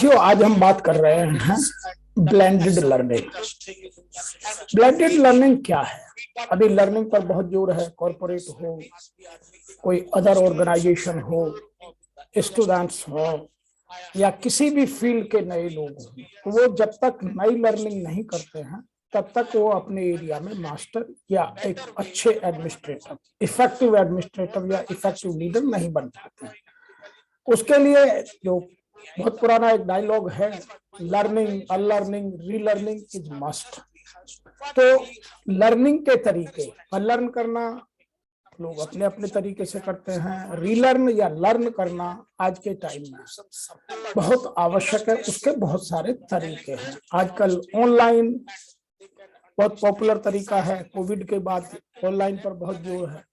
जो आज हम बात कर रहे हैं ब्लेंडेड लर्निंग। ब्लेंडेड लर्निंग क्या है? अभी लर्निंग पर बहुत जोर है, कॉर्पोरेट हो, कोई अदर ऑर्गेनाइजेशन हो, स्टूडेंट्स हो या किसी भी फील्ड के नए लोग हो, तो वो जब तक नई लर्निंग नहीं करते हैं तब तक वो अपने एरिया में मास्टर या एक अच्छे एडमिनिस्ट्रेटर, इफेक्टिव एडमिनिस्ट्रेटर या इफेक्टिव लीडर नहीं बन पाते हैं। उसके लिए जो बहुत पुराना एक डायलॉग है, learning, unlearning, relearning is must. तो लर्निंग के तरीके, अनलर्न करना लोग अपने अपने तरीके से करते हैं, रीलर्न या लर्न करना आज के टाइम में बहुत आवश्यक है। उसके बहुत सारे तरीके हैं। आजकल ऑनलाइन बहुत पॉपुलर तरीका है, कोविड के बाद ऑनलाइन पर बहुत जोर है,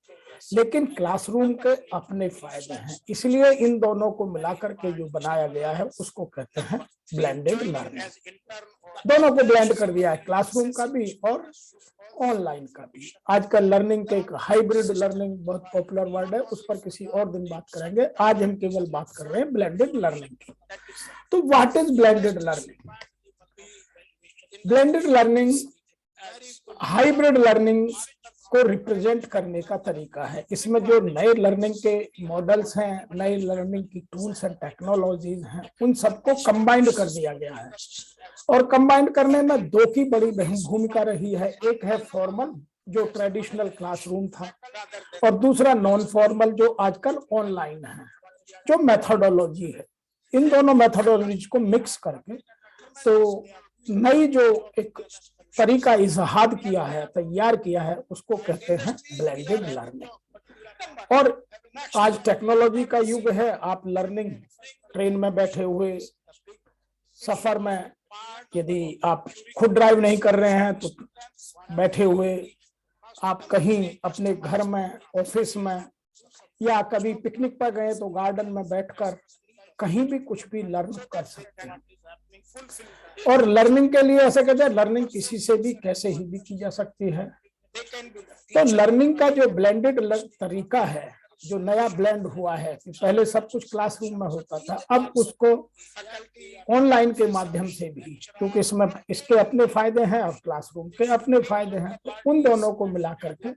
लेकिन क्लासरूम के अपने फायदे हैं। इसलिए इन दोनों को मिलाकर के जो बनाया गया है उसको कहते हैं ब्लेंडेड लर्निंग। दोनों को ब्लेंड कर दिया है, क्लासरूम का भी और ऑनलाइन का भी। आजकल लर्निंग के एक हाइब्रिड लर्निंग बहुत पॉपुलर वर्ड है, उस पर किसी और दिन बात करेंगे। आज हम केवल बात कर रहे हैं ब्लेंडेड लर्निंग की। तो what is blended learning? Blended learning hybrid learning को रिप्रेजेंट करने का तरीका है। इसमें जो नए लर्निंग के मॉडल्स हैं, नए लर्निंग की टूल्स एंड टेक्नोलॉजीज हैं, उन सबको कंबाइंड कर दिया गया है। और कंबाइंड करने में दो की बड़ी भूमिका रही है। एक है फॉर्मल, जो ट्रेडिशनल क्लासरूम था, और दूसरा नॉन फॉर्मल, जो आजकल ऑनलाइन है, जो मेथोडोलॉजी है। इन दोनों मेथोडोलॉजी को मिक्स करके तो नई जो एक तरीका इजहाद किया है, तैयार किया है, उसको कहते हैं ब्लेंडेड लर्निंग। और आज टेक्नोलॉजी का युग है। आप लर्निंग ट्रेन में बैठे हुए, सफर में, यदि आप खुद ड्राइव नहीं कर रहे हैं तो बैठे हुए, आप कहीं अपने घर में, ऑफिस में, या कभी पिकनिक पर गए तो गार्डन में बैठकर कहीं भी कुछ भी लर्न कर सकते हैं। और लर्निंग के लिए ऐसे कहते हैं, लर्निंग किसी से भी कैसे ही भी की जा सकती है। तो लर्निंग का जो ब्लेंडेड तरीका है, जो नया ब्लेंड हुआ है, कि पहले सब कुछ क्लासरूम में होता था, अब उसको ऑनलाइन के माध्यम से भी, क्योंकि इसमें इसके अपने फायदे हैं और क्लासरूम के अपने फायदे हैं, तो उन दोनों को मिला करके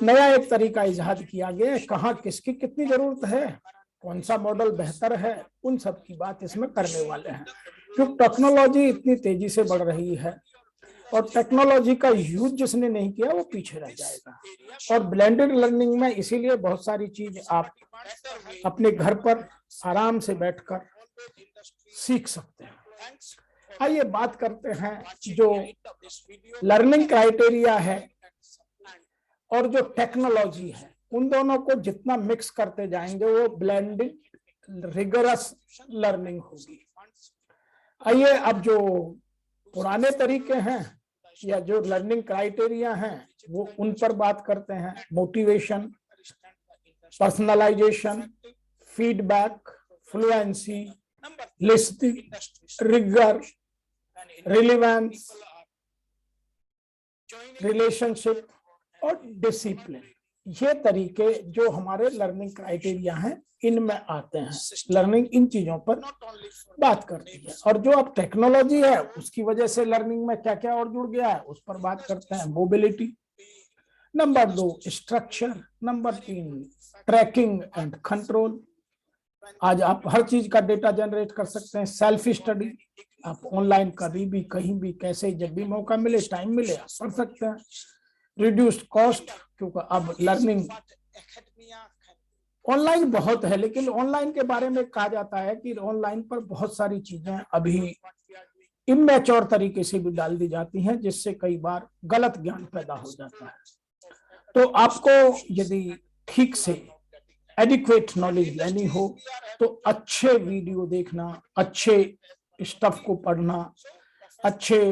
नया एक तरीका इजाद किया गया है। कहाँ किसकी कितनी जरूरत है, कौन सा मॉडल बेहतर है, उन सब की बात इसमें करने वाले हैं। क्योंकि टेक्नोलॉजी इतनी तेजी से बढ़ रही है और टेक्नोलॉजी का यूज जिसने नहीं किया वो पीछे रह जाएगा। और ब्लेंडेड लर्निंग में इसीलिए बहुत सारी चीज आप अपने घर पर आराम से बैठकर सीख सकते हैं। आइए बात करते हैं जो लर्निंग क्राइटेरिया है और जो टेक्नोलॉजी है, उन दोनों को जितना मिक्स करते जाएंगे वो ब्लेंडेड रिगरस लर्निंग होगी। आइए अब जो पुराने तरीके हैं या जो लर्निंग क्राइटेरिया हैं वो उन पर बात करते हैं। Motivation, personalisation, feedback, fluency, listing, rigour, relevance, relationship और डिसिप्लिन, ये तरीके जो हमारे लर्निंग क्राइटेरिया हैं इनमें आते हैं। लर्निंग इन चीजों पर बात करती है। और जो अब टेक्नोलॉजी है उसकी वजह से लर्निंग में क्या क्या और जुड़ गया है उस पर बात करते हैं। Mobility, number 2 structure, number 3 tracking and control. आज आप हर चीज का डेटा जनरेट कर सकते हैं। सेल्फ स्टडी, आप ऑनलाइन कभी भी, कहीं भी, कैसे, जब भी मौका मिले, टाइम मिले, आप पढ़ सकते हैं। रिड्यूस्ड कॉस्ट, क्योंकि अब लर्निंग ऑनलाइन बहुत है, लेकिन ऑनलाइन के बारे में कहा जाता है कि ऑनलाइन पर बहुत सारी चीजें अभी इमैच्योर तरीके से भी डाल दी जाती हैं, जिससे कई बार गलत ज्ञान पैदा हो जाता है। तो आपको यदि ठीक से एडिक्वेट नॉलेज लेनी हो तो अच्छे वीडियो देखना, अच्छे स्टफ को पढ़ना, अच्छे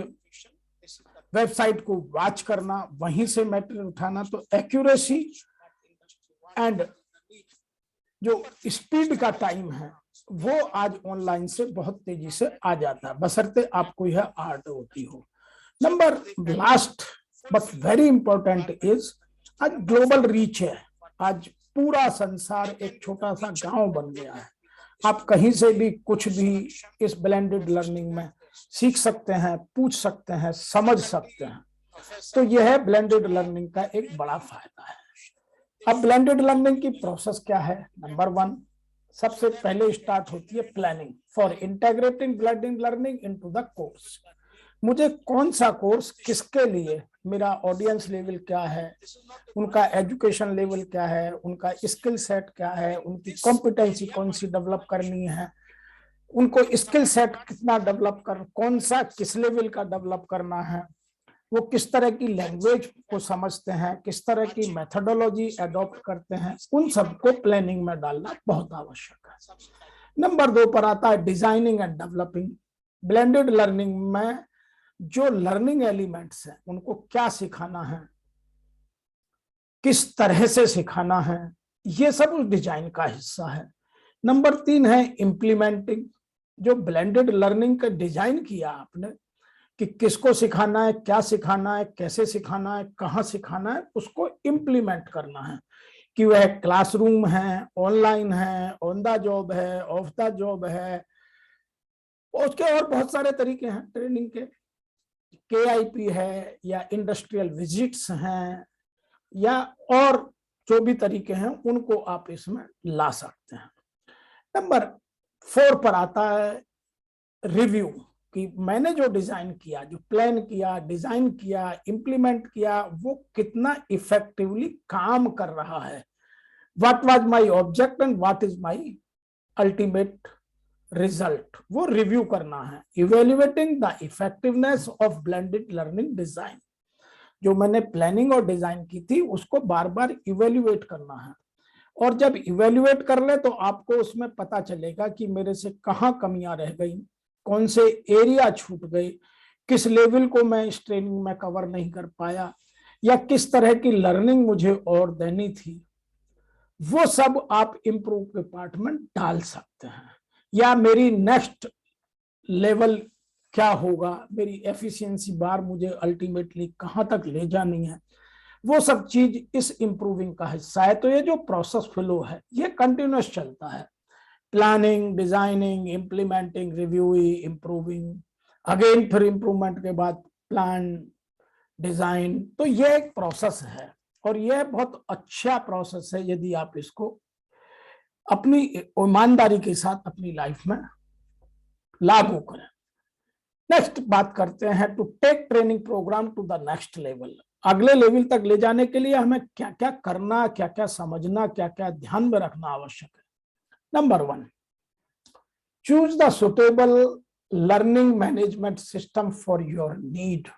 वेबसाइट को वॉच करना, वहीं से मैटेरियल उठाना, तो एक्यूरेसी एंड जो स्पीड का टाइम है वो आज ऑनलाइन से बहुत तेजी से आ जाता है, बशर्ते आपको यह आर्ट होती हो। Number last but very important is, आज ग्लोबल रीच है। आज पूरा संसार एक छोटा सा गांव बन गया है। आप कहीं से भी कुछ भी इस ब्लेंडेड लर्निंग में सीख सकते हैं, पूछ सकते हैं, समझ सकते हैं। तो यह है ब्लेंडेड लर्निंग का एक बड़ा फायदा है। अब ब्लेंडेड लर्निंग की प्रोसेस क्या है? नंबर 1, सबसे पहले स्टार्ट होती है planning for integrating blended learning into the course. मुझे कौन सा कोर्स किसके लिए, मेरा ऑडियंस लेवल क्या है, उनका एजुकेशन लेवल क्या है, उनका स्किल सेट क्या है, उनकी कॉम्पिटेंसी कौन सी डेवलप करनी है, उनको स्किल सेट कितना डेवलप कर, कौन सा किस लेवल का डेवलप करना है, वो किस तरह की लैंग्वेज को समझते हैं, किस तरह की मेथोडोलॉजी अडॉप्ट करते हैं, उन सबको प्लानिंग में डालना बहुत आवश्यक है। नंबर 2 पर आता है designing and developing. Blended learning में जो लर्निंग एलिमेंट्स हैं उनको क्या सिखाना है, किस तरह से सिखाना है, ये सब उस डिजाइन का हिस्सा है। नंबर 3 है इम्प्लीमेंटिंग। जो ब्लेंडेड लर्निंग का डिजाइन किया आपने कि किसको सिखाना है, क्या सिखाना है, कैसे सिखाना है, कहाँ सिखाना है, उसको इम्प्लीमेंट करना है कि वह क्लासरूम है, ऑनलाइन है, ऑन द जॉब है, ऑफ द जॉब है। उसके और बहुत सारे तरीके हैं ट्रेनिंग के, KIP है या इंडस्ट्रियल विजिट्स हैं या और जो भी तरीके हैं उनको आप इसमें ला सकते हैं। नंबर 4 पर आता है रिव्यू कि मैंने जो डिजाइन किया, जो प्लान किया, डिजाइन किया, इंप्लीमेंट किया, वो कितना इफेक्टिवली काम कर रहा है। What was my object and what is my ultimate result, वो रिव्यू करना है। Evaluating the effectiveness of blended learning design. जो मैंने प्लानिंग और डिजाइन की थी उसको बार बार इवेल्युएट करना है, और जब इवेल्युएट कर ले तो आपको उसमें पता चलेगा कि मेरे से कहाँ कमियां रह गई, कौन से एरिया छूट गए, किस लेवल को मैं इस ट्रेनिंग में कवर नहीं कर पाया, या किस तरह की लर्निंग मुझे और देनी थी। वो सब आप इम्प्रूव के पार्ट में डाल सकते हैं। या मेरी नेक्स्ट लेवल क्या होगा, मेरी एफिशिएंसी बार मुझे अल्टीमेटली कहां तक ले जानी है, वो सब चीज इस इंप्रूविंग का हिस्सा है। तो ये जो प्रोसेस फ्लो है ये कंटिन्यूस चलता है, planning, designing, implementing, reviewing, improving, again फिर इम्प्रूवमेंट के बाद प्लान, डिजाइन। तो ये एक प्रोसेस है और यह बहुत अच्छा प्रोसेस है यदि आप इसको अपनी ईमानदारी के साथ अपनी लाइफ में लागू करें। नेक्स्ट बात करते हैं to take training programme to the next level. अगले लेवल तक ले जाने के लिए हमें क्या क्या करना, क्या क्या समझना, क्या क्या ध्यान में रखना आवश्यक है। Number 1, choose the suitable learning management system for your need.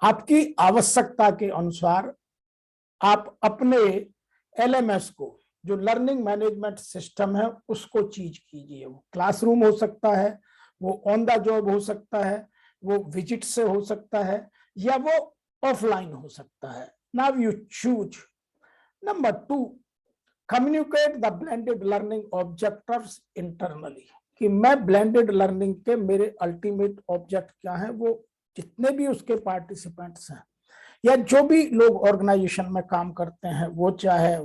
आपकी आवश्यकता के अनुसार आप अपने LMS को, जो लर्निंग मैनेजमेंट सिस्टम है, उसको चीज कीजिए। वो क्लासरूम हो सकता है, वो ऑन द जॉब हो सकता है, वो विजिट से हो सकता है, या वो ऑफलाइन हो सकता है। Now you choose. Number 2, communicate the blended learning objectives internally. कि मैं ब्लेंडेड लर्निंग के मेरे अल्टीमेट ऑब्जेक्ट क्या है, वो जितने भी उसके पार्टिसिपेंट्स हैं या जो भी लोग ऑर्गेनाइजेशन में काम करते हैं, वो चाहे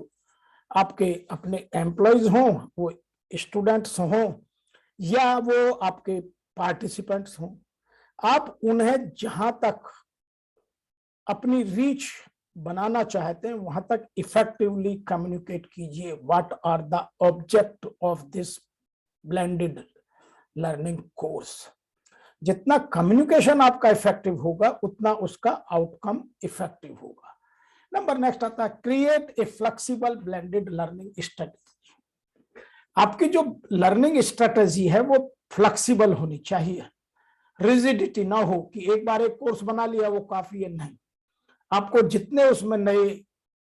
आपके अपने एम्प्लॉयज हों, वो स्टूडेंट्स हों, या वो आपके पार्टिसिपेंट्स हों, आप उन्हें जहां तक अपनी रीच बनाना चाहते हैं वहां तक इफेक्टिवली कम्युनिकेट कीजिए। What are the object of this blended learning course. जितना कम्युनिकेशन आपका इफेक्टिव होगा उतना उसका आउटकम इफेक्टिव होगा। नंबर नेक्स्ट आता है create a flexible blended learning strategy. आपकी जो लर्निंग स्ट्रेटेजी है वो फ्लेक्सिबल होनी चाहिए, रिजिडिटी ना हो कि एक बार एक कोर्स बना लिया वो काफी है। नहीं, आपको जितने उसमें नए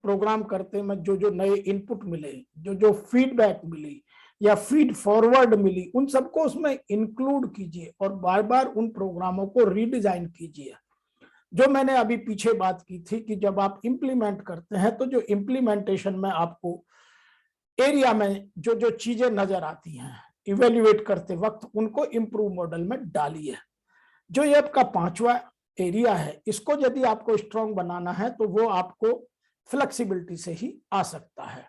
प्रोग्राम करते में जो जो नए इनपुट मिले, जो जो फीडबैक मिली या फीड फॉरवर्ड मिली, उन सबको उसमें इंक्लूड कीजिए और बार बार उन प्रोग्रामों को रीडिजाइन कीजिए। जो मैंने अभी पीछे बात की थी कि जब आप इंप्लीमेंट करते हैं तो जो इंप्लीमेंटेशन में आपको एरिया में जो जो चीजें नजर आती हैं इवेल्युएट करते वक्त, उनको इंप्रूव मॉडल में डालिए। जो ये आपका 5वां एरिया है, इसको यदि आपको स्ट्रॉन्ग बनाना है तो वो आपको फ्लेक्सिबिलिटी से ही आ सकता है।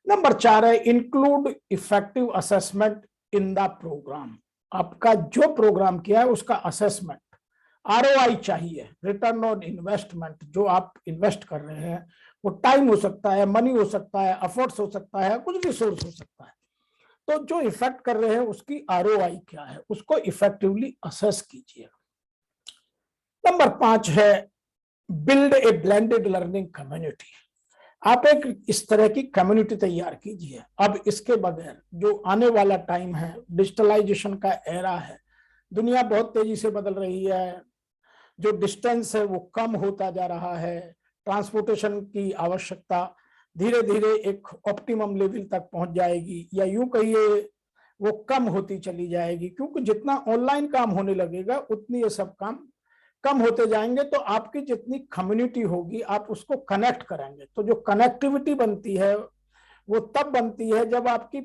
नंबर 4 है include effective assessment in the programme, आपका जो प्रोग्राम किया है उसका असेसमेंट, आरओआई चाहिए, रिटर्न ऑन इन्वेस्टमेंट, जो आप इन्वेस्ट कर रहे हैं वो टाइम हो सकता है, मनी हो सकता है, एफर्ट्स हो सकता है, कुछ रिसोर्स हो सकता है, तो जो इफेक्ट कर रहे हैं उसकी आरओआई क्या है, उसको इफेक्टिवली असेस कीजिए। नंबर 5 है build a blended learning community. आप एक इस तरह की कम्युनिटी तैयार कीजिए। अब इसके बगैर जो आने वाला टाइम है, डिजिटलाइजेशन का एरा है, दुनिया बहुत तेजी से बदल रही है, जो डिस्टेंस है वो कम होता जा रहा है, ट्रांसपोर्टेशन की आवश्यकता धीरे धीरे एक ऑप्टिमम लेवल तक पहुंच जाएगी, या यूं कहिए वो कम होती चली जाएगी, क्योंकि जितना ऑनलाइन काम होने लगेगा उतनी ये सब काम कम होते जाएंगे। तो आपकी जितनी कम्युनिटी होगी आप उसको कनेक्ट करेंगे, तो जो कनेक्टिविटी बनती है वो तब बनती है जब आपकी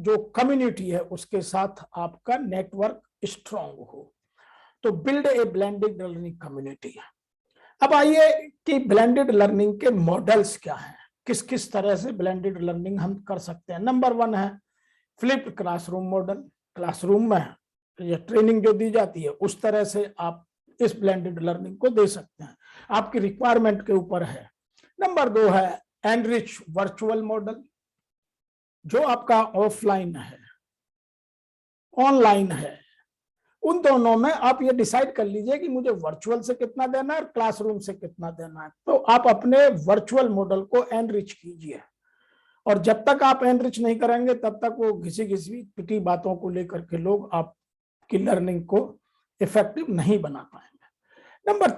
जो कम्युनिटी है उसके साथ आपका नेटवर्क स्ट्रांग हो। तो build a blended learning community. अब आइए कि ब्लेंडेड लर्निंग के मॉडल्स क्या हैं, किस किस तरह से ब्लेंडेड लर्निंग हम कर सकते हैं। नंबर 1 है फ्लिप्ड क्लासरूम मॉडल। क्लासरूम में ये ट्रेनिंग जो दी जाती है उस तरह से आप इस ब्लेंडेड लर्निंग को दे सकते हैं, आपकी रिक्वायरमेंट के ऊपर है। नंबर 2 है एनरिच वर्चुअल मॉडल, जो आपका ऑफलाइन है, ऑनलाइन है, उन दोनों में आप ये डिसाइड कर लीजिए कि मुझे वर्चुअल से कितना देना है और क्लासरूम से कितना देना है। तो आप अपने वर्चुअल मॉडल को एनरिच कीजिए, और जब तक आप एनरिच नहीं करेंगे तब तक वो घिसी घिसी पिटी बातों को लेकर के लोग आपकी लर्निंग को इफेक्टिव नहीं बना पाएंगे। नंबर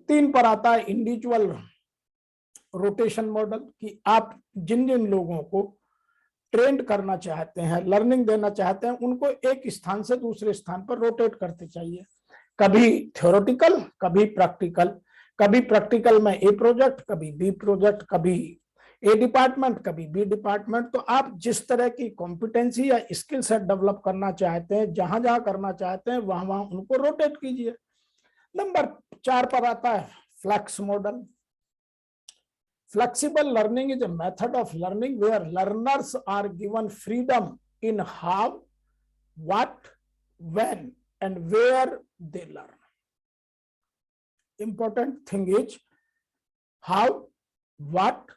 3 पर आता है इंडिविजुअल रोटेशन मॉडल, कि आप जिन जिन लोगों को ट्रेंड करना चाहते हैं, लर्निंग देना चाहते हैं, उनको एक स्थान से दूसरे स्थान पर रोटेट करते चाहिए, कभी थ्योरेटिकल कभी प्रैक्टिकल, कभी प्रैक्टिकल में ए प्रोजेक्ट, कभी बी प्रोजेक्ट, कभी ए डिपार्टमेंट, कभी बी डिपार्टमेंट। तो आप जिस तरह की कॉम्पिटेंसी या स्किल सेट डेवलप करना चाहते हैं, जहां जहां करना चाहते हैं वहां वहां उनको रोटेट कीजिए। नंबर 4 पर आता है flex model. Flexible learning is a method of learning where learners are given freedom in how, what, when, and where they learn. Important thing is how, what,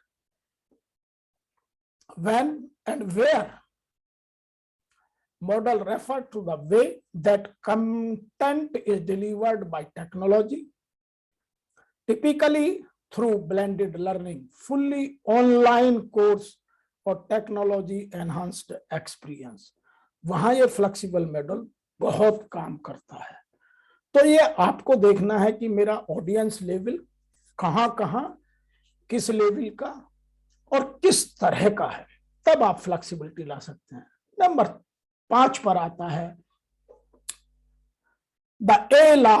when, and where. Model refer to the way that content is delivered by technology, typically through blended learning, fully online course और technology enhanced experience, वहां ये flexible model बहुत काम करता है। तो ये आपको देखना है कि मेरा ऑडियंस लेवल कहां कहां, किस लेवल का और किस तरह का है, तब आप फ्लेक्सिबिलिटी ला सकते हैं। नंबर 5 पर आता है the a la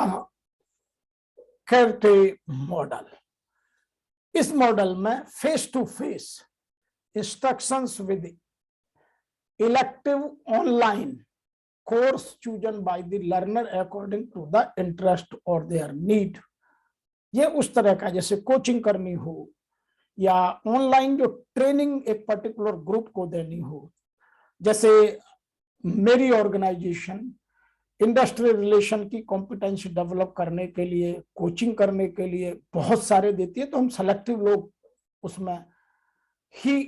carte model. इस मॉडल में face to face instructions with elective online course chosen by the learner according to the interest और देयर नीड। ये उस तरह का जैसे कोचिंग करनी हो या ऑनलाइन जो ट्रेनिंग एक पर्टिकुलर ग्रुप को देनी हो, जैसे मेरी ऑर्गेनाइजेशन इंडस्ट्रियल रिलेशन की कॉम्पिटेंसी डेवलप करने के लिए, कोचिंग करने के लिए बहुत सारे देती है, तो हम सेलेक्टिव लोग उसमें ही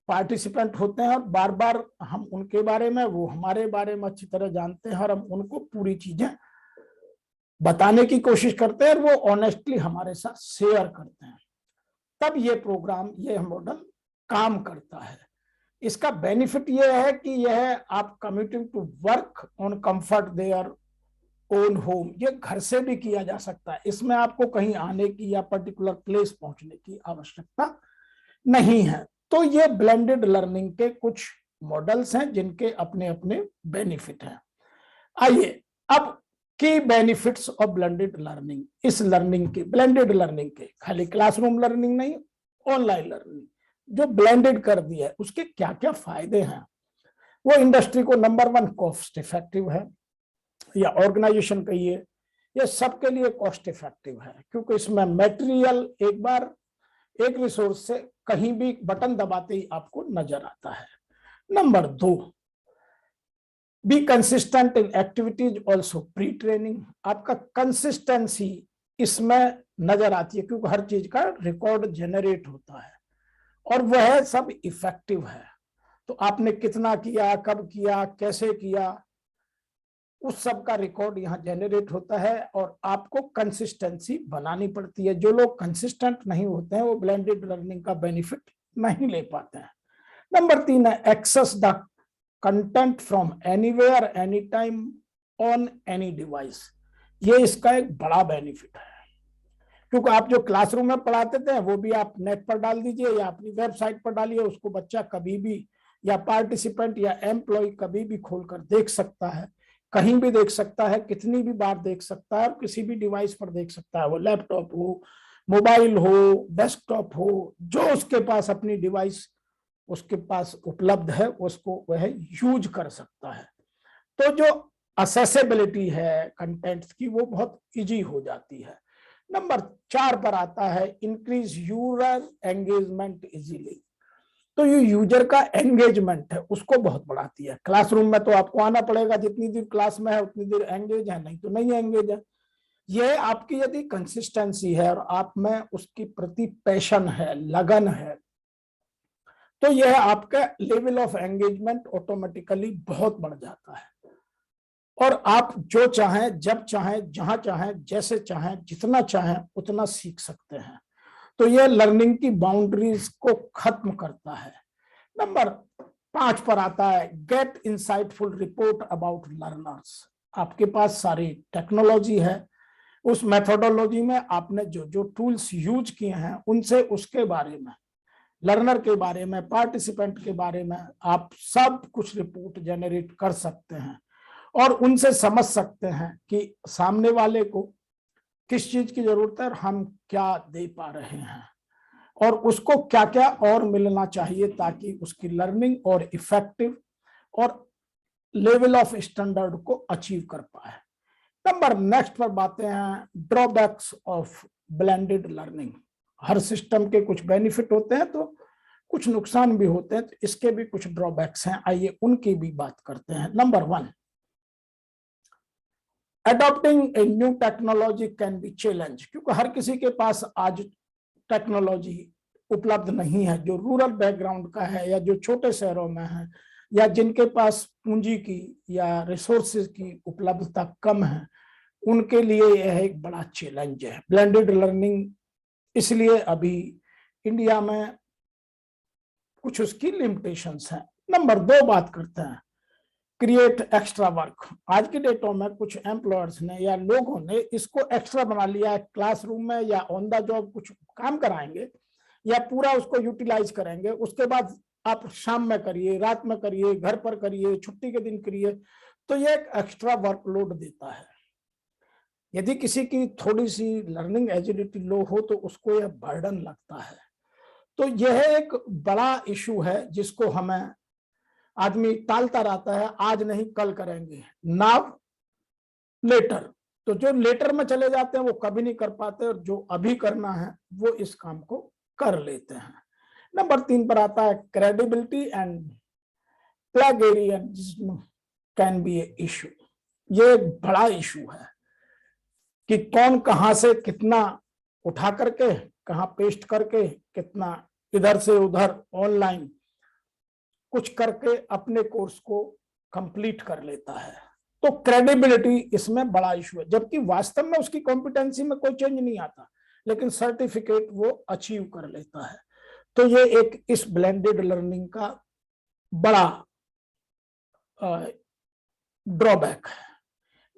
पार्टिसिपेंट होते हैं और बार बार हम उनके बारे में, वो हमारे बारे में अच्छी तरह जानते हैं और हम उनको पूरी चीजें बताने की कोशिश करते हैं और वो ऑनेस्टली हमारे साथ शेयर करते हैं। तब ये प्रोग्राम, ये मॉडल काम करता है। इसका बेनिफिट यह है कि यह आप committing to work on comfort their own home, ये घर से भी किया जा सकता है, इसमें आपको कहीं आने की या पर्टिकुलर प्लेस पहुंचने की आवश्यकता नहीं है। तो ये ब्लेंडेड लर्निंग के कुछ मॉडल्स हैं जिनके अपने अपने बेनिफिट हैं। आइए अब key benefits of blended learning, इस लर्निंग के, ब्लेंडेड लर्निंग के, खाली क्लासरूम लर्निंग नहीं, ऑनलाइन लर्निंग जो ब्लेंडेड कर दिया है, उसके क्या क्या फायदे हैं। वो इंडस्ट्री को नंबर 1 कॉस्ट इफेक्टिव है, या ऑर्गेनाइजेशन कहिए, ये सबके लिए कॉस्ट इफेक्टिव है, क्योंकि इसमें मटेरियल एक बार एक रिसोर्स से कहीं भी बटन दबाते ही आपको नजर आता है। Number 2, be consistent in activities also pre training, आपका कंसिस्टेंसी इसमें नजर आती है क्योंकि हर चीज का रिकॉर्ड जनरेट होता है और वह सब इफेक्टिव है। तो आपने कितना किया, कब किया, कैसे किया, उस सब का रिकॉर्ड यहाँ जनरेट होता है और आपको कंसिस्टेंसी बनानी पड़ती है। जो लोग कंसिस्टेंट नहीं होते हैं वो ब्लेंडेड लर्निंग का बेनिफिट नहीं ले पाते हैं। नंबर 3 है access the content from anywhere any time on any device. ये इसका एक बड़ा बेनिफिट है क्योंकि आप जो क्लासरूम में पढ़ाते थे वो भी आप नेट पर डाल दीजिए या अपनी वेबसाइट पर डालिए, उसको बच्चा कभी भी या पार्टिसिपेंट या एम्प्लॉय कभी भी खोलकर देख सकता है, कहीं भी देख सकता है, कितनी भी बार देख सकता है और किसी भी डिवाइस पर देख सकता है, वो लैपटॉप हो, मोबाइल हो, डेस्कटॉप हो, जो उसके पास अपनी डिवाइस उसके पास उपलब्ध है उसको वह यूज कर सकता है। तो जो असेसिबिलिटी है कंटेंट्स की वो बहुत इजी हो जाती है। नंबर 4 पर आता है इंक्रीज यूजर एंगेजमेंट इजीली। तो ये यूजर का एंगेजमेंट है उसको बहुत बढ़ाती है। क्लासरूम में तो आपको आना पड़ेगा, जितनी देर क्लास में है उतनी देर एंगेज है, नहीं तो नहीं एंगेज है। यह आपकी यदि कंसिस्टेंसी है और आप में उसकी प्रति पैशन है, लगन है, तो यह आपका लेवल ऑफ एंगेजमेंट ऑटोमेटिकली बहुत बढ़ जाता है और आप जो चाहें, जब चाहें, जहां चाहें, जैसे चाहें, जितना चाहें उतना सीख सकते हैं। तो यह लर्निंग की बाउंड्रीज को खत्म करता है। नंबर 5 पर आता है get insightful report about learners. आपके पास सारी टेक्नोलॉजी है, उस मेथोडोलॉजी में आपने जो जो टूल्स यूज किए हैं उनसे उसके बारे में, लर्नर के बारे में, पार्टिसिपेंट के बारे में आप सब कुछ रिपोर्ट जनरेट कर सकते हैं और उनसे समझ सकते हैं कि सामने वाले को किस चीज की जरूरत है और हम क्या दे पा रहे हैं और उसको क्या क्या और मिलना चाहिए ताकि उसकी लर्निंग और इफेक्टिव और लेवल ऑफ स्टैंडर्ड को अचीव कर पाए। नंबर नेक्स्ट पर बातें हैं drawbacks of blended learning. Her system के कुछ बेनिफिट होते हैं तो कुछ नुकसान भी होते हैं, तो इसके भी कुछ ड्रॉबैक्स हैं, आइए उनकी भी बात करते हैं। Number 1, adopting a new technology can be challenge, क्योंकि हर किसी के पास आज टेक्नोलॉजी उपलब्ध नहीं है। जो रूरल बैकग्राउंड का है या जो छोटे शहरों में है या जिनके पास पूंजी की या रिसोर्सेज की उपलब्धता कम है, उनके लिए यह एक बड़ा चैलेंज है ब्लेंडेड लर्निंग। इसलिए अभी इंडिया में कुछ उसकी लिमिटेशंस हैं। नंबर 2 बात करते हैं क्रिएट एक्स्ट्रा वर्क। आज की डेटों में कुछ एम्प्लॉयर्स ने या लोगों ने इसको एक्स्ट्रा बना लिया है, क्लासरूम में या ऑन द जॉब कुछ काम कराएंगे या पूरा उसको यूटिलाइज करेंगे, उसके बाद आप शाम में करिए, रात में करिए, घर पर करिए, छुट्टी के दिन करिए, तो ये एक एक्स्ट्रा वर्कलोड देता है। यदि किसी की थोड़ी सी लर्निंग एजिलिटी लो हो तो उसको यह बर्डन लगता है। तो यह एक बड़ा इशू है जिसको हमें आदमी टालता रहता है, आज नहीं कल करेंगे, नाउ लेटर। तो जो लेटर में चले जाते हैं वो कभी नहीं कर पाते और जो अभी करना है वो इस काम को कर लेते हैं। नंबर 3 पर आता है credibility and plagiarism can be a issue. ये एक बड़ा इशू है कि कौन कहां से कितना उठा करके, कहां पेस्ट करके, कितना इधर से उधर ऑनलाइन कुछ करके अपने कोर्स को कंप्लीट कर लेता है। तो क्रेडिबिलिटी इसमें बड़ा इशू है, जबकि वास्तव में उसकी कॉम्पिटेंसी में कोई चेंज नहीं आता, लेकिन सर्टिफिकेट वो अचीव कर लेता है। तो ये एक इस ब्लेंडेड लर्निंग का बड़ा ड्रॉबैक है।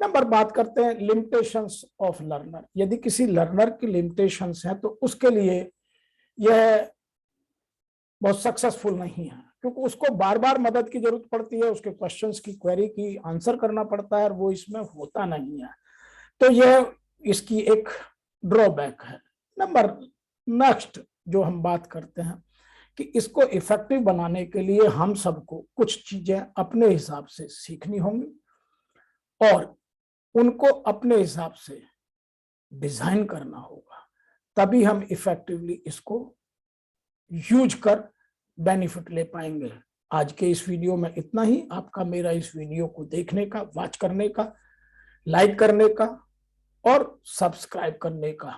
नंबर बात करते हैं लिमिटेशंस ऑफ लर्नर। यदि किसी लर्नर की लिमिटेशंस हैं तो उसके लिए यह बहुत सक्सेसफुल नहीं है, क्योंकि उसको बार बार मदद की जरूरत पड़ती है, उसके क्वेश्चंस की क्वेरी की आंसर करना पड़ता है और वो इसमें होता नहीं है। तो यह इसकी एक ड्रॉबैक है। नंबर नेक्स्ट जो हम बात करते हैं कि इसको इफेक्टिव बनाने के लिए हम सबको कुछ चीजें अपने हिसाब से सीखनी होंगी और उनको अपने हिसाब से डिजाइन करना होगा, तभी हम इफेक्टिवली इसको यूज कर बेनिफिट ले पाएंगे। आज के इस वीडियो में इतना ही। आपका मेरा इस वीडियो को देखने का, वॉच करने का, लाइक करने का और सब्सक्राइब करने का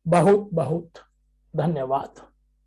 बहुत बहुत धन्यवाद।